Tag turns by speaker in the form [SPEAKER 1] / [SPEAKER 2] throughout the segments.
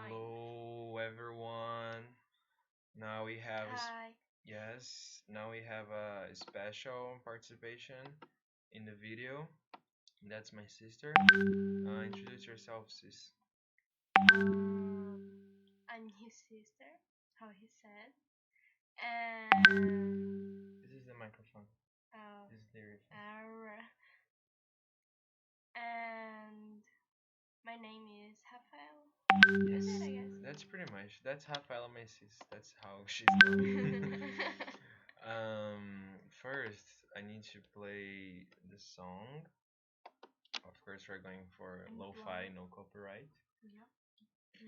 [SPEAKER 1] Hello, everyone. Now we have
[SPEAKER 2] Hi.
[SPEAKER 1] yes, now we have a special participation in the video. That's my sister. Introduce yourself, sis.
[SPEAKER 2] I'm his sister, how he said. And
[SPEAKER 1] This is the microphone.
[SPEAKER 2] uh,
[SPEAKER 1] This is the earphone.
[SPEAKER 2] and my name is Rafael.
[SPEAKER 1] Yes,
[SPEAKER 2] That's it, I guess.
[SPEAKER 1] that's pretty much. That's Rafaela, my sis. That's how she's known. First, I need to play the song. Of course, we're going for lo-fi, no copyright.
[SPEAKER 2] Yep.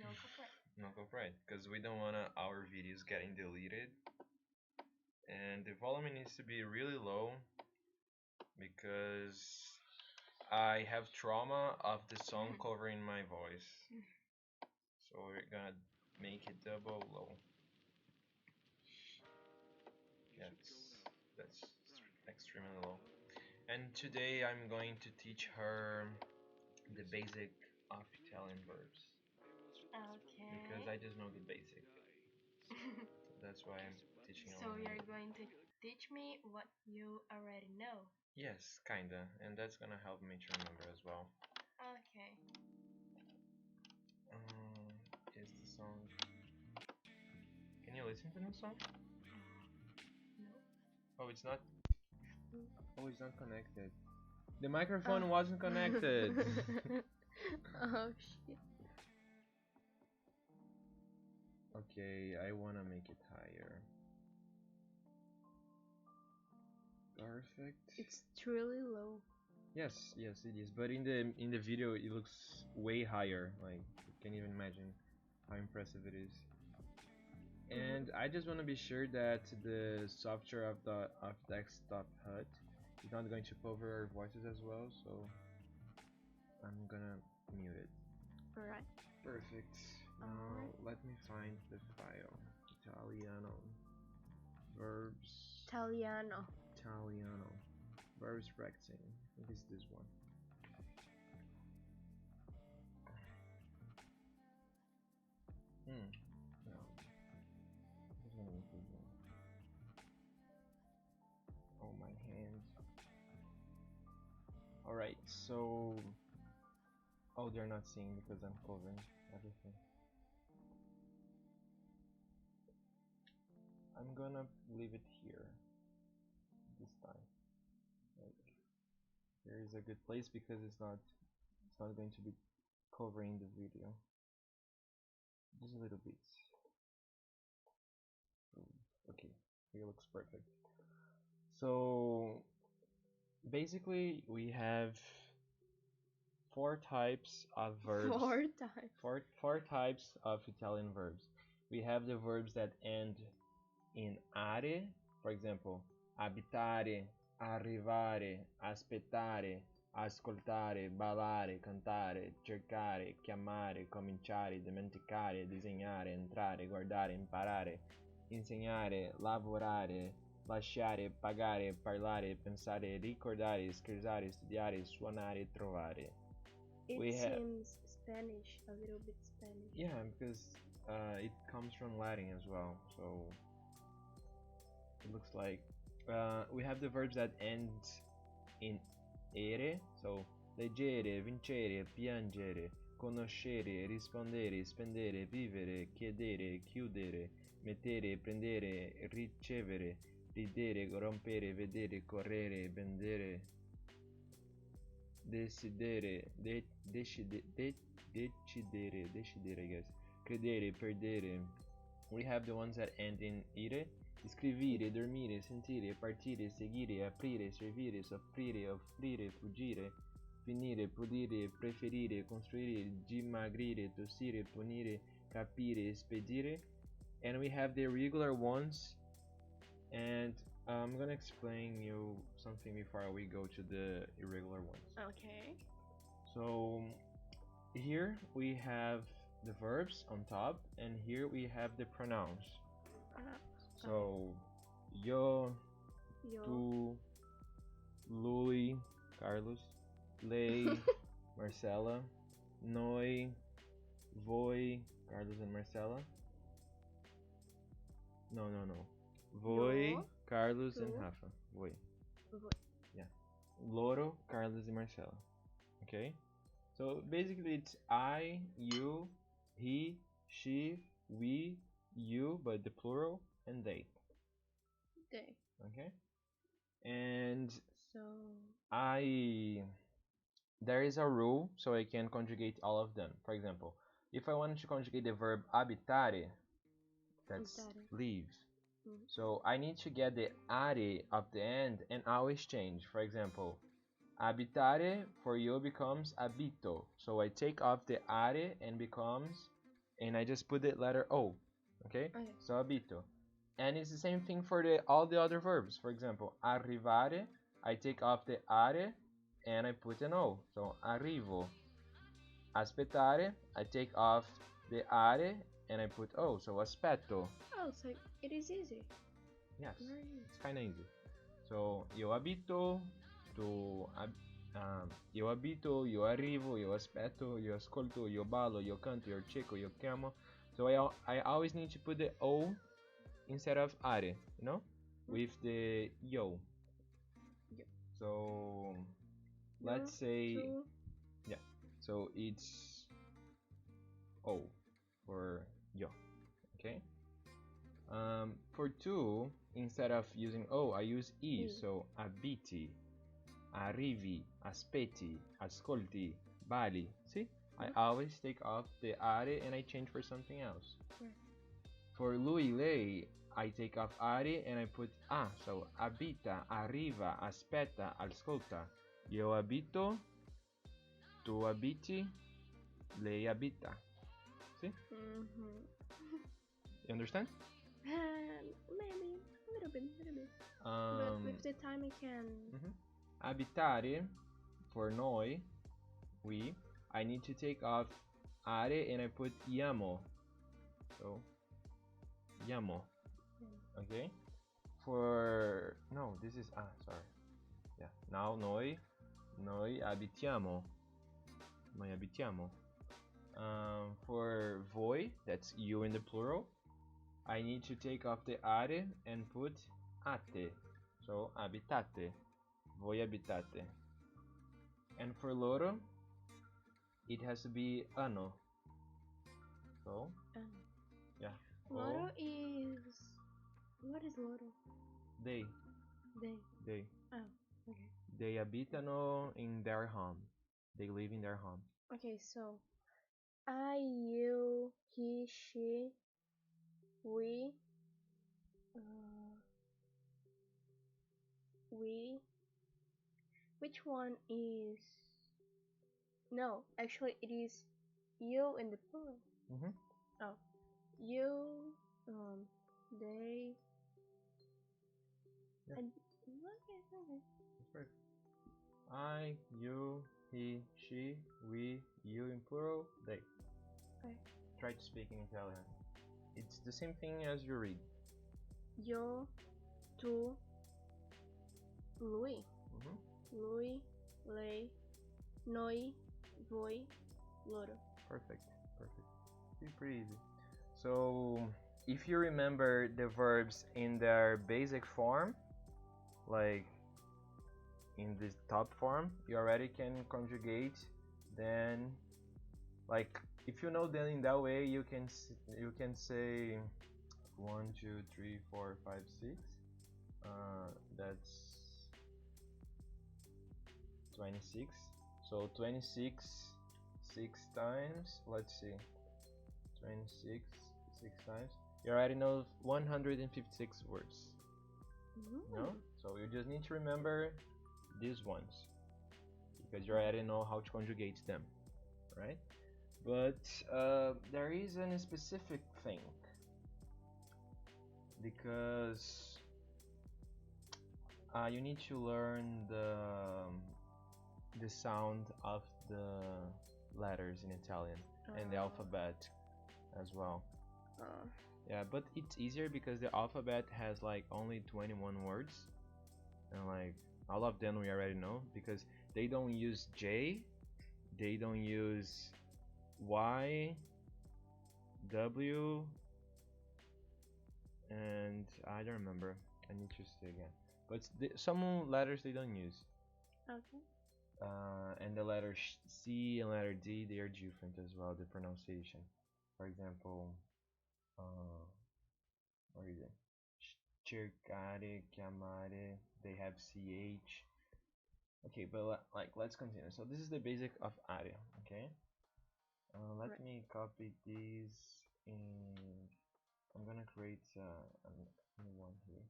[SPEAKER 2] No copyright.
[SPEAKER 1] No copyright, because we don't want our videos getting deleted. And the volume needs to be really low because I have trauma of the song covering my voice. So we're gonna make it double low. That's extremely low. And today I'm going to teach her the basic of Italian verbs because
[SPEAKER 2] Okay.
[SPEAKER 1] I just know the basic. So that's why I'm teaching
[SPEAKER 2] So
[SPEAKER 1] only.
[SPEAKER 2] you're going to teach me what you already know.
[SPEAKER 1] Yes, kinda, and that's gonna help me to remember as well.
[SPEAKER 2] Okay.
[SPEAKER 1] Is the song? Can you listen to the song?
[SPEAKER 2] No.
[SPEAKER 1] Oh, it's not. Oh, it's not connected. The microphone wasn't connected.
[SPEAKER 2] Oh shit.
[SPEAKER 1] Okay, I wanna make it higher. Perfect.
[SPEAKER 2] It's truly low.
[SPEAKER 1] Yes, yes, it is. But in the video, it looks way higher. Like you can't even imagine how impressive it is. And I just want to be sure that the software of Desktop Hut is not going to cover our voices as well. So I'm gonna mute it.
[SPEAKER 2] Alright.
[SPEAKER 1] Perfect. Now let me find the file. Italiano. Verbs.
[SPEAKER 2] Italiano.
[SPEAKER 1] Italiano. Verbs practicing. I think it's this one. No. This one is this one. Oh, my hand. Alright, so. Oh, they're not seeing because I'm covering everything. I'm gonna leave it here this time. Like, here is a good place because it's not going to be covering the video. Just a little bit. Okay, here looks perfect. So basically we have four types of verbs. Four types of Italian verbs. We have the verbs that end in are, for example, abitare, arrivare, aspettare, ascoltare, ballare, cantare, cercare, chiamare, cominciare, dimenticare, disegnare, entrare, guardare, imparare, insegnare, lavorare, lasciare, pagare, parlare, pensare, ricordare, scherzare, studiare, suonare, trovare.
[SPEAKER 2] It seems Spanish, a little bit Spanish.
[SPEAKER 1] Yeah, because it comes from Latin as well, so it looks like we have the verbs that end in ere, so leggere, vincere, piangere, conoscere, rispondere, spendere, vivere, chiedere, chiudere, mettere, prendere, ricevere, ridere, rompere, vedere, correre, vendere, decidere, decidere, I guess, credere, perdere. We have the ones that end in ire. Scrivere, dormire, sentire, partire, seguire, aprire, servire, soffrire, offrire, fuggire, finire, pulire, preferire, costruire, dimagrire, tossire, punire, capire, spedire. And we have the irregular ones. And I'm gonna explain you something before we go to the irregular ones.
[SPEAKER 2] Okay.
[SPEAKER 1] So here we have the verbs on top, and here we have the pronouns. So, yo, tu, Louis, Carlos, Lei, Marcela, noi, Voi, Carlos and Marcela. No. Voi,
[SPEAKER 2] Yo,
[SPEAKER 1] Carlos and
[SPEAKER 2] tu,
[SPEAKER 1] Rafa. Voi.
[SPEAKER 2] voi.
[SPEAKER 1] Yeah. Loro, Carlos and Marcela. Okay? So basically it's I, you, he, she, we, you, but the plural, and they.
[SPEAKER 2] They.
[SPEAKER 1] Okay? And
[SPEAKER 2] So,
[SPEAKER 1] there is a rule so I can conjugate all of them. For example, if I wanted to conjugate the verb abitare, that's
[SPEAKER 2] Abitari.
[SPEAKER 1] leave.
[SPEAKER 2] Mm.
[SPEAKER 1] So I need to get the are of the end and always change. For example, abitare for you becomes abito. So I take off the are and becomes, and I just put the letter O. Okay?
[SPEAKER 2] Okay.
[SPEAKER 1] So abito. And it's the same thing for all the other verbs. For example, arrivare, I take off the are and I put an O. So arrivo. Aspettare, I take off the are and I put O. So aspetto.
[SPEAKER 2] Oh, so it is easy.
[SPEAKER 1] Yes,
[SPEAKER 2] Very easy.
[SPEAKER 1] it's kind of easy. So io abito, io abito, io arrivo, io aspetto, io ascolto, io ballo, io canto, io cerco, io chiamo. So I always need to put the O instead of are, you know, with the yo.
[SPEAKER 2] Yo.
[SPEAKER 1] So let's say,
[SPEAKER 2] Tu.
[SPEAKER 1] yeah. So it's O for yo. Okay. For two, instead of using O, I use E. So abiti, arrivi, aspetti, ascolti, bali. See? I always take off the are and I change for something else. For lui, lei, I take off are and I put a. So abita, arriva, aspetta, ascolta. Io abito, tu abiti, lei abita. See? You understand?
[SPEAKER 2] Maybe a little bit. But with the time I can.
[SPEAKER 1] Abitare, for noi, we, I need to take off are and I put iamo. So, iamo. Okay? For, no, this is, sorry. Yeah, now noi abitiamo. Noi abitiamo. For voi, that's you in the plural, I need to take off the are and put ate. So, abitate. Voi abitate. And for loro, it has to be ano. So, yeah.
[SPEAKER 2] Loro is. What is loro?
[SPEAKER 1] They.
[SPEAKER 2] Oh, okay.
[SPEAKER 1] They abitano in their home. They live in their home.
[SPEAKER 2] Okay, so I, you, he, she, we, which one is, no, actually it is you in the plural. Oh, you, they,
[SPEAKER 1] yeah.
[SPEAKER 2] And
[SPEAKER 1] That's right. I, you, he, she, we, you in plural, they.
[SPEAKER 2] Okay.
[SPEAKER 1] Try to speak in Italian. It's the same thing as you read.
[SPEAKER 2] Io, tu, lui, lui, lei, noi, voi, loro.
[SPEAKER 1] Perfect. It's pretty easy. So, if you remember the verbs in their basic form, like in this top form, you already can conjugate. Then, like, if you know them in that way, you can say 1, 2, 3, 4, 5, 6. That's 26. So 26 6 times. Let's see. 26 6 times. You already know 156 words. No? So you just need to remember these ones because you already know how to conjugate them, right? But there is a specific thing because you need to learn the sound of the letters in Italian and the alphabet as well. Yeah, but it's easier because the alphabet has like only 21 words, and like all of them we already know because they don't use J, they don't use Y, W, and I don't remember. I need to see again. But some letters they don't use.
[SPEAKER 2] Okay.
[SPEAKER 1] And the letter C and letter D, they are different as well, the pronunciation. For example, where is it? Cercare, chiamare, they have CH. Okay, but like let's continue. So this is the basic of area, okay? Let
[SPEAKER 2] Right.
[SPEAKER 1] me copy these and I'm gonna create a new one here.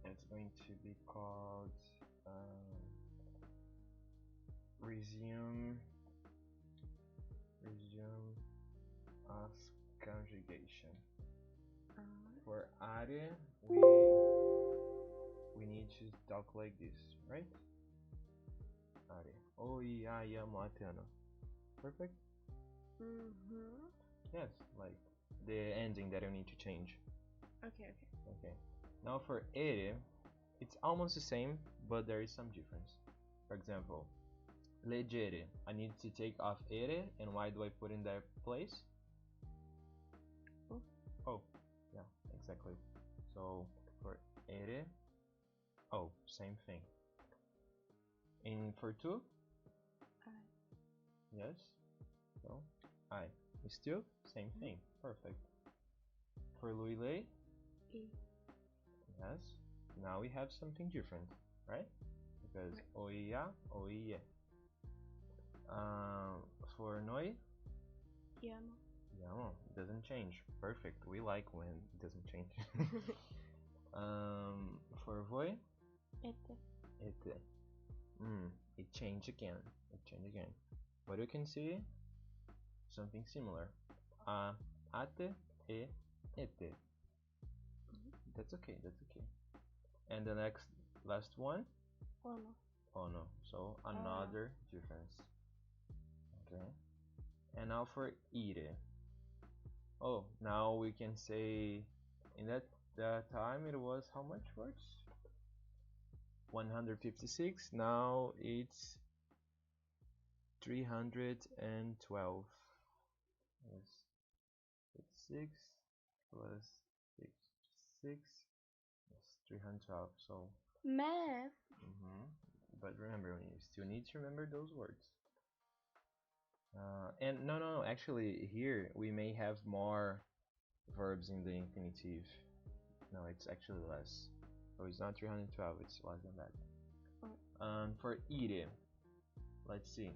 [SPEAKER 1] It's going to be called resume of conjugation. For area, we need to talk like this, right? Area. Oi, I am Latino. Perfect? Yes, like the ending that I need to change.
[SPEAKER 2] Okay.
[SPEAKER 1] Okay. Now for ere, it's almost the same, but there is some difference. For example, leggere, I need to take off ere, and why do I put in their place? Oh, yeah, exactly. So for ere, oh, same thing. And for two, yes. So I, it's still same thing. Perfect. For Luile, yes. Now we have something different, right? Because oia, oie. For noi, Yamo, it doesn't change. Perfect. We like when it doesn't change. For voi, ete. It changed again. But you can see something similar. Ate, e, ete. That's okay. And the last one, ono. So another difference. Okay. And now for ire. Oh, now we can say in that time it was how much words? 156. Now it's 312. Yes. It's 6 plus 6. Yes, 312. So
[SPEAKER 2] math.
[SPEAKER 1] But remember, you still need to remember those words. And no, actually here we may have more verbs in the infinitive. No, it's actually less. So it's not 312, it's less than that. For ire, let's see.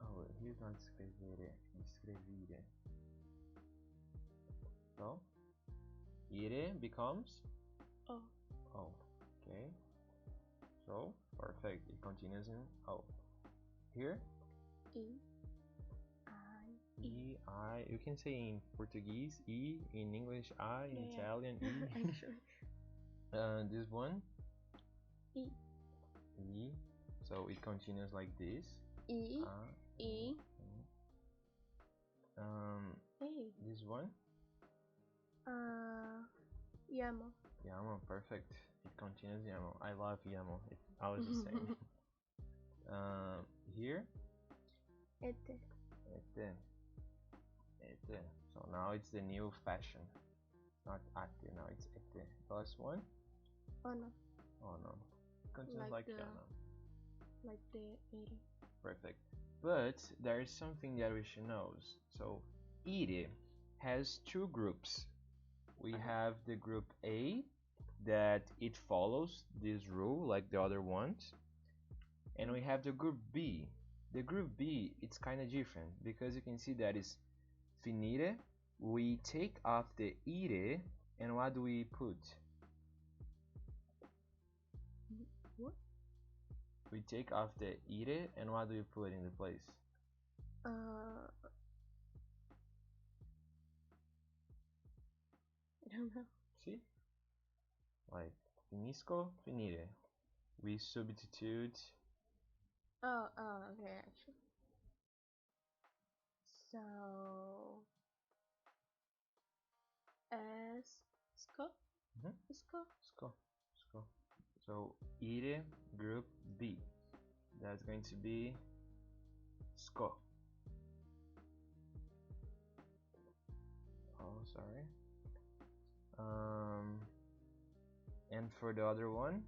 [SPEAKER 1] Oh, here's not scrivere, scrivire. So, ire becomes? Oh, okay. So, perfect, it continues in O. Here? E, I. You can say in Portuguese E, in English I, in Italian E. Actually. This one? E. So it continues like this. E. This one? Yamo, perfect. It continues Yamo. I love Yamo. It's always the same. Here? Ete. So now it's the new fashion. Not ate, now it's ete. Plus one? Ono. It continues like Yano. Like the ere. Perfect. But there is something that we should know. So ire has two groups. We have the group A, that it follows this rule like the other ones, and we have the group B. The group B, it's kind of different because you can see that is finire. We take off the ire, and what do we put? What? We take off the ire, and what do we put in the place? I don't know. See? Like finisco, finire. We substitute. Okay, actually. So Sco. So ire group B. That's going to be Sko. Oh, sorry. And for the other one?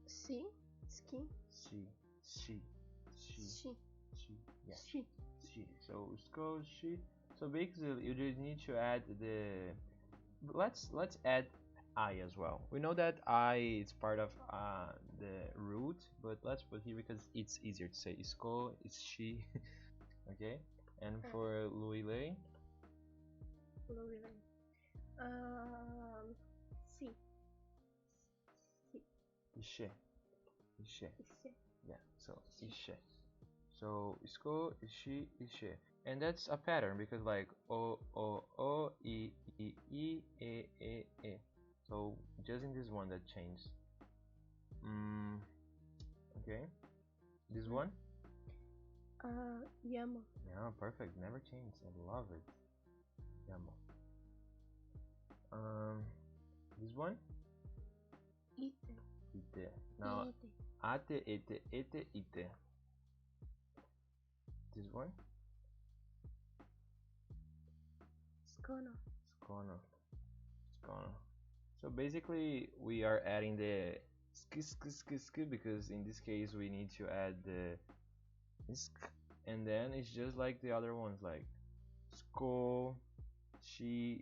[SPEAKER 2] Si. Ski.
[SPEAKER 1] She. Yeah.
[SPEAKER 2] She.
[SPEAKER 1] So sko, she. So basically, you just need to add the. Let's add I as well. We know that I is part of the root, but let's put here because it's easier to say. Sko is she. Okay. And for Louis.
[SPEAKER 2] Si.
[SPEAKER 1] Ishe. Yeah. So ishe. So isko, ishi, ishe. And that's a pattern because like o, I, e, e. So just in this one that changed. Okay. This one?
[SPEAKER 2] Yamo.
[SPEAKER 1] Yeah, perfect. Never changed. I love it. Yamo. This one? Ite. Now, ate, ete, ite. This one? Skono. So basically, we are adding the sk because in this case we need to add the sk, and then it's just like the other ones, like sko, she,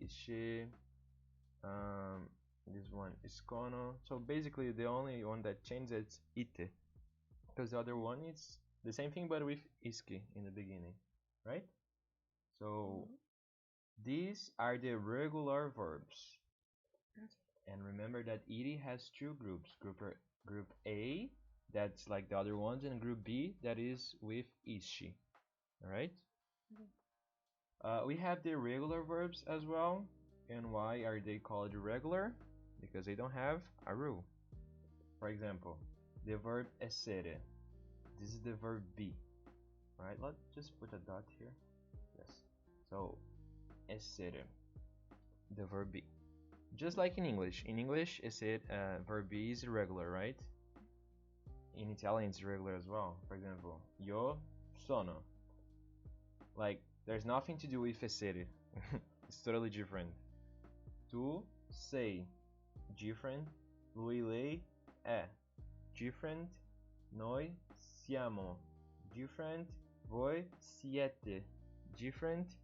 [SPEAKER 1] this one is skono. So basically, the only one that changes is ite, because the other one is the same thing but with iski in the beginning, right? So these are the regular verbs. And remember that iri has two groups. Group A, that's like the other ones, and group B, that is with ishi. Alright? We have the irregular verbs as well. And why are they called irregular? Because they don't have a rule. For example, the verb essere. This is the verb be. Alright, let's just put a dot here. Yes. So, essere. The verb be. Just like in English. In English, verb be is irregular, right? In Italian, it's irregular as well. For example, io sono. Like, there's nothing to do with essere. It's totally different. Tu sei. Different. Lui lei è. Different. Noi siamo. Different. Voi siete. Different.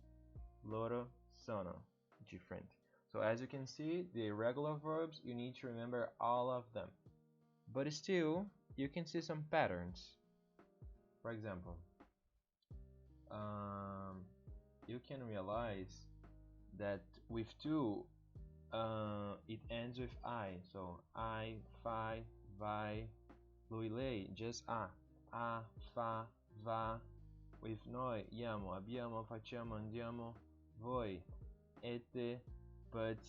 [SPEAKER 1] Loro sono. Different. So as you can see, the irregular verbs, you need to remember all of them. But still, you can see some patterns. For example, you can realize that with tu, it ends with I. So I, fai, vai, lui, lei, just a, fa, va. With noi, iamo, abbiamo, facciamo, andiamo, voi, ete. But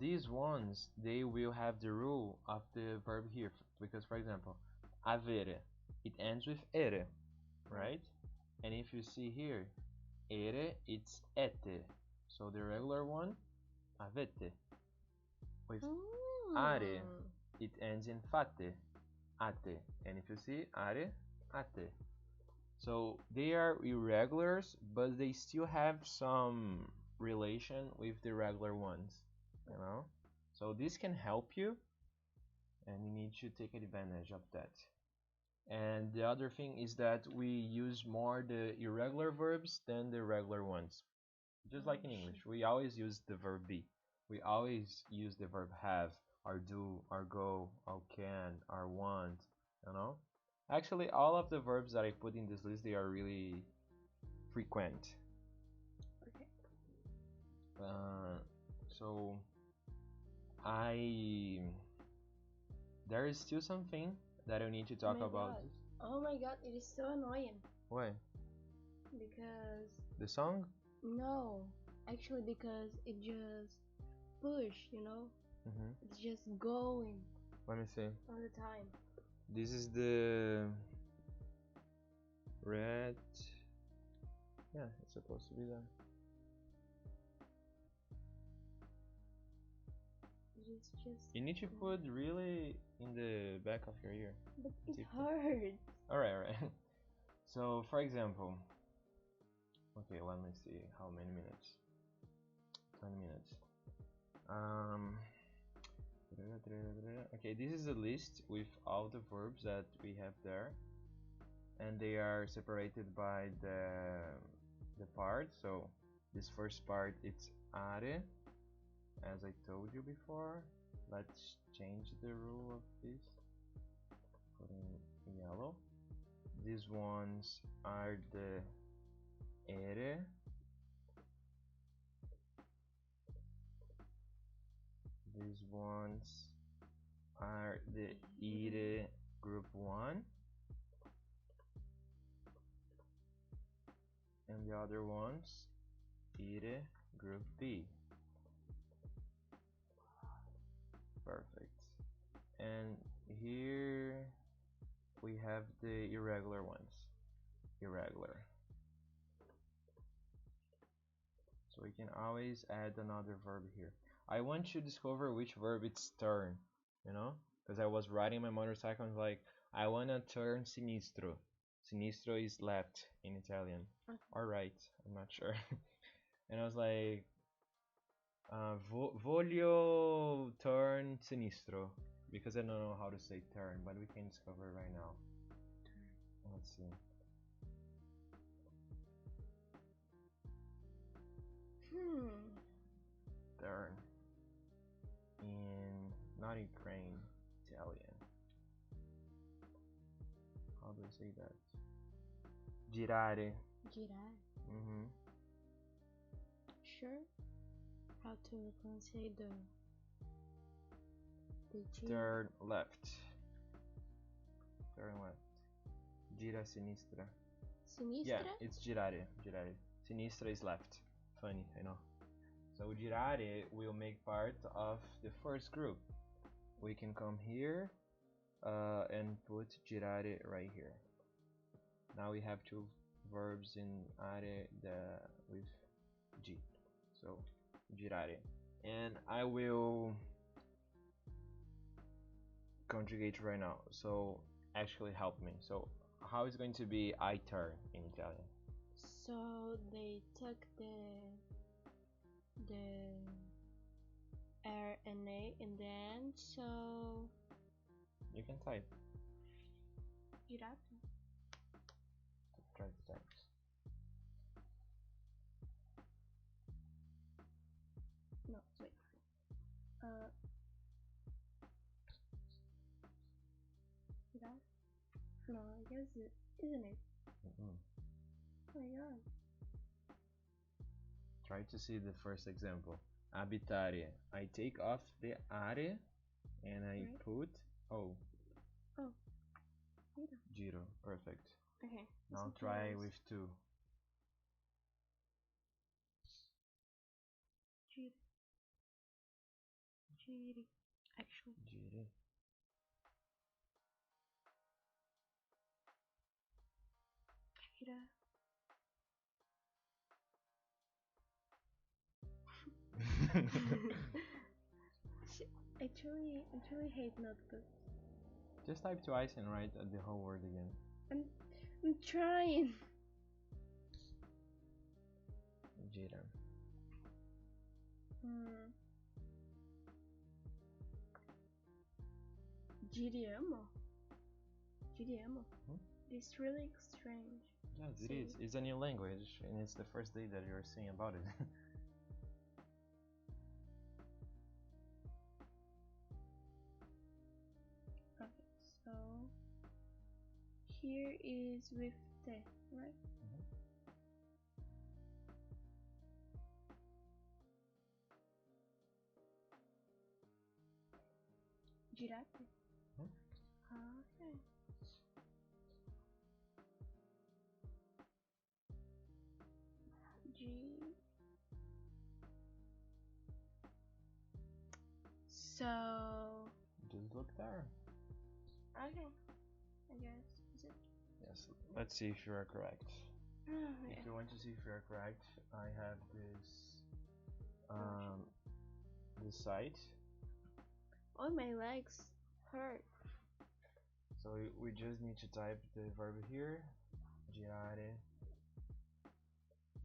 [SPEAKER 1] these ones, they will have the rule of the verb here. Because, for example, avere, it ends with ere, right? And if you see here, ere, it's ete. So the regular one, avete. With are, it ends in fate, ate. And if you see, are, ate. So they are irregulars, but they still have some relation with the regular ones, you know? So this can help you, and you need to take advantage of that. And the other thing is that we use more the irregular verbs than the regular ones. Just like in English, we always use the verb be. We always use the verb have, or do, or go, or can, or want, you know? Actually, all of the verbs that I put in this list, they are really frequent.
[SPEAKER 2] Okay.
[SPEAKER 1] So there is still something that I need to talk about.
[SPEAKER 2] Oh my god, it is so annoying.
[SPEAKER 1] Why?
[SPEAKER 2] Because
[SPEAKER 1] the song?
[SPEAKER 2] No, actually because it just push, you know? It's just going.
[SPEAKER 1] Let me see.
[SPEAKER 2] All the time.
[SPEAKER 1] This is the red. Yeah, it's supposed to be there. You need to put really in the back of your ear.
[SPEAKER 2] But it hurts.
[SPEAKER 1] Alright, alright. So, for example, okay, let me see how many minutes. 20 minutes. Okay, this is a list with all the verbs that we have there, and they are separated by the parts. So this first part, it's are, as I told you before. Let's change the rule of this. Put in yellow. These ones are the ere. These ones are the ire group 1. And the other ones, ire group B. Perfect. And here we have the irregular ones. Irregular. So we can always add another verb here. I want to discover which verb it's turn, you know? Because I was riding my motorcycle and I was like, I want to turn sinistro. Sinistro is left in Italian. Or right, I'm not sure. And I was like, voglio turn sinistro. Because I don't know how to say turn, but we can discover it right now. Let's see. Turn. In, not Ukraine, Italian. How do I say that? Girare.
[SPEAKER 2] Girare. Sure. How to pronounce the
[SPEAKER 1] Turn left. Turn left. Gira sinistra.
[SPEAKER 2] Sinistra?
[SPEAKER 1] Yeah, it's girare. Girare. Sinistra is left. Funny, I know. So girare will make part of the first group. We can come here and put girare right here. Now we have two verbs in are with G. So girare. And I will conjugate right now. So actually help me. So how is going to be I turn in Italian?
[SPEAKER 2] So they took the R and A and then so
[SPEAKER 1] you can type.
[SPEAKER 2] Girato.
[SPEAKER 1] Try to type.
[SPEAKER 2] No, wait. Girato? No, I guess it isn't it? Oh my god.
[SPEAKER 1] Try to see the first example. Abitari. I take off the are and I put Giro. Perfect.
[SPEAKER 2] Okay.
[SPEAKER 1] Now try with 2.
[SPEAKER 2] Giri. Actually.
[SPEAKER 1] Giri.
[SPEAKER 2] Gira. Actually hate notebooks.
[SPEAKER 1] Just type twice and write the whole word again.
[SPEAKER 2] I'm trying.
[SPEAKER 1] Gira.
[SPEAKER 2] Giriamo. It's really strange.
[SPEAKER 1] Yes, it is. It's a new language, and it's the first day that you're seeing about it.
[SPEAKER 2] Okay, so here is with te, right? Girate. Okay. G. So.
[SPEAKER 1] Just look there.
[SPEAKER 2] Okay. I guess. Is it?
[SPEAKER 1] Yes. Let's see if you are correct.
[SPEAKER 2] Okay.
[SPEAKER 1] If you want to see if you are correct, I have this site
[SPEAKER 2] Oh, my legs hurt.
[SPEAKER 1] So we just need to type the verb here. Girare.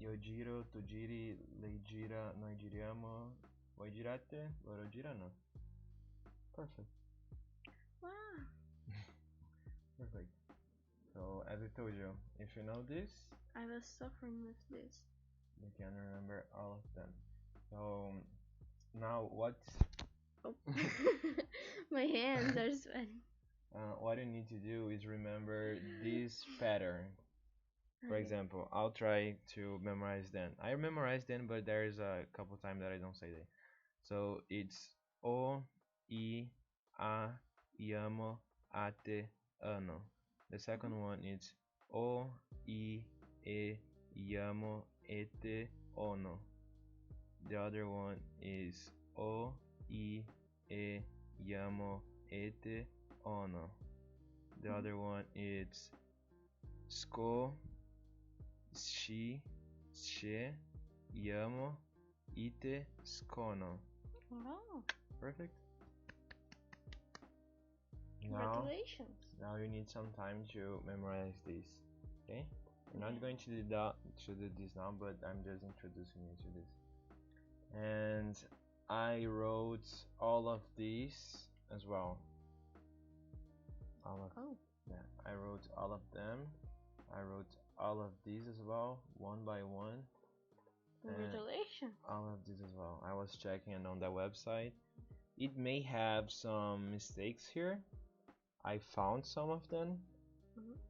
[SPEAKER 1] Io giro, tu giri, lei gira, noi giriamo. Voi girate, loro girano. Perfect.
[SPEAKER 2] Wow.
[SPEAKER 1] Perfect. So as I told you, if you know this,
[SPEAKER 2] I was suffering with this.
[SPEAKER 1] you can remember all of them. So now what?
[SPEAKER 2] Oh. My hands are sweating.
[SPEAKER 1] What you need to do is remember this pattern. For example, I'll try to memorize them. I memorized them, but there's a couple times that I don't say them. So it's o, I, a, iamo, ate, ano. The second one is o, I, e, iamo, ete, ono. The other one is o, I, e, iamo, ete, ono. The other one is sco, she, she, iamo, ite, scono.
[SPEAKER 2] Wow.
[SPEAKER 1] Perfect.
[SPEAKER 2] Congratulations.
[SPEAKER 1] Now you need some time to memorize this. Okay? I'm not going to do this now, but I'm just introducing you to this. And I wrote all of these as well. Yeah, I wrote all of them. I wrote all of these as well, one by one.
[SPEAKER 2] Congratulations.
[SPEAKER 1] All of this as well. I was checking on the website. It may have some mistakes here. I found some of them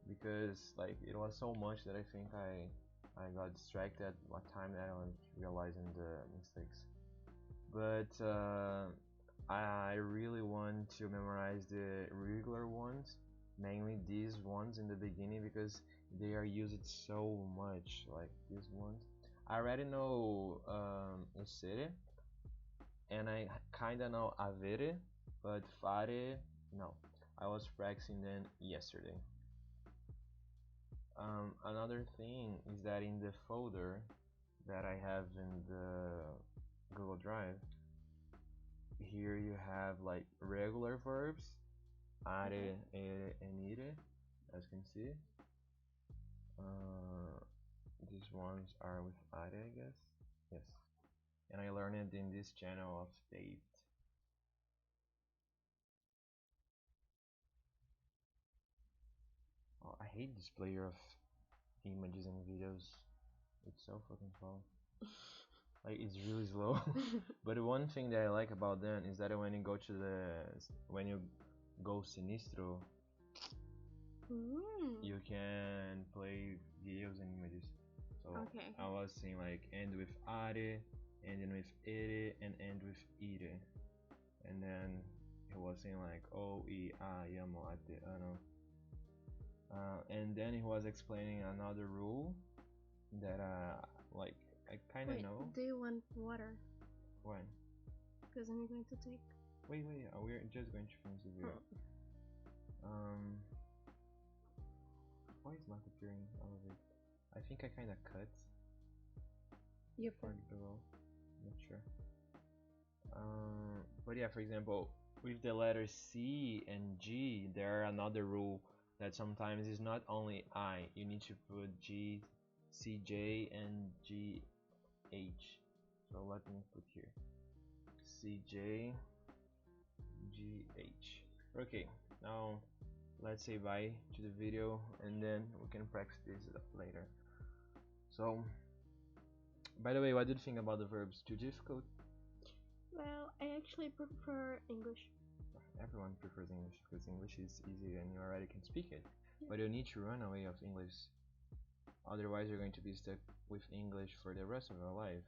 [SPEAKER 1] because like it was so much that I think I got distracted what time that I was realizing the mistakes. But I really want to memorize the regular ones, mainly these ones in the beginning because they are used so much, like these ones. I already know essere, and I kinda know avere, but fare, no. I was practicing them yesterday. Another thing is that in the folder that I have in the Google Drive, here you have like regular verbs, are, ere, and ire, as you can see. These ones are with are, I guess. Yes. And I learned it in this channel of Dave. Oh, I hate this player of images and videos. It's so fucking slow. Like it's really slow. But one thing that I like about them is that when you go sinistro, you can play videos and images. So I was saying like end with are, ending with ere, and end with ire. And then he was saying like o, I, a, iamo, ate, ano. And then he was explaining another rule that like I kind of know.
[SPEAKER 2] Do you want water?
[SPEAKER 1] When?
[SPEAKER 2] Because I'm going to take.
[SPEAKER 1] Wait, we're just going to finish the video. Why is not appearing all of it? I think I kind of cut.
[SPEAKER 2] You
[SPEAKER 1] part below. Not sure. But yeah, for example, with the letters C and G, there are another rule that sometimes is not only I. You need to put G, CJ, and GH. So let me put here CJ, GH. Okay, now let's say bye to the video and then we can practice this later. So, by the way, what do you think about the verbs? Too difficult?
[SPEAKER 2] Well, I actually prefer English.
[SPEAKER 1] Everyone prefers English because English is easy and you already can speak it. But you need to run away of English. Otherwise, you're going to be stuck with English for the rest of your life.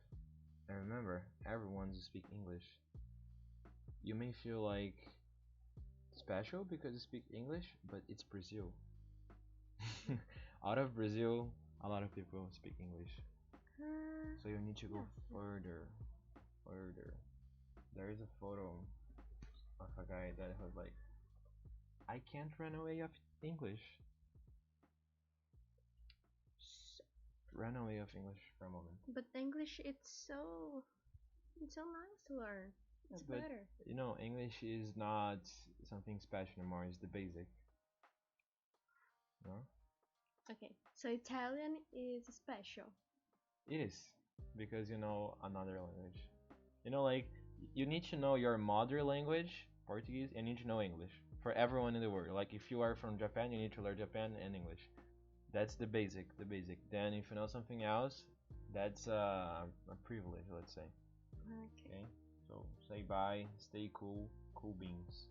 [SPEAKER 1] And remember, everyone speaks English. You may feel like special because you speak English, but it's Brazil. Out of Brazil, a lot of people speak English. So you need to go further. There is a photo of a guy that was like, I can't run away of English. Run away of English for a moment.
[SPEAKER 2] But English, it's so nice to learn. It's
[SPEAKER 1] but
[SPEAKER 2] better.
[SPEAKER 1] you know, English is not something special anymore. It's the basic. No,
[SPEAKER 2] Okay, so Italian is special.
[SPEAKER 1] it is because you know another language. You know, like you need to know your mother language, Portuguese, and you need to know English for everyone in the world. Like if you are from Japan, you need to learn Japan and English. That's the basic, the basic. Then if you know something else, that's a privilege, let's say.
[SPEAKER 2] Okay.
[SPEAKER 1] Okay. So say bye, stay cool, cool beans.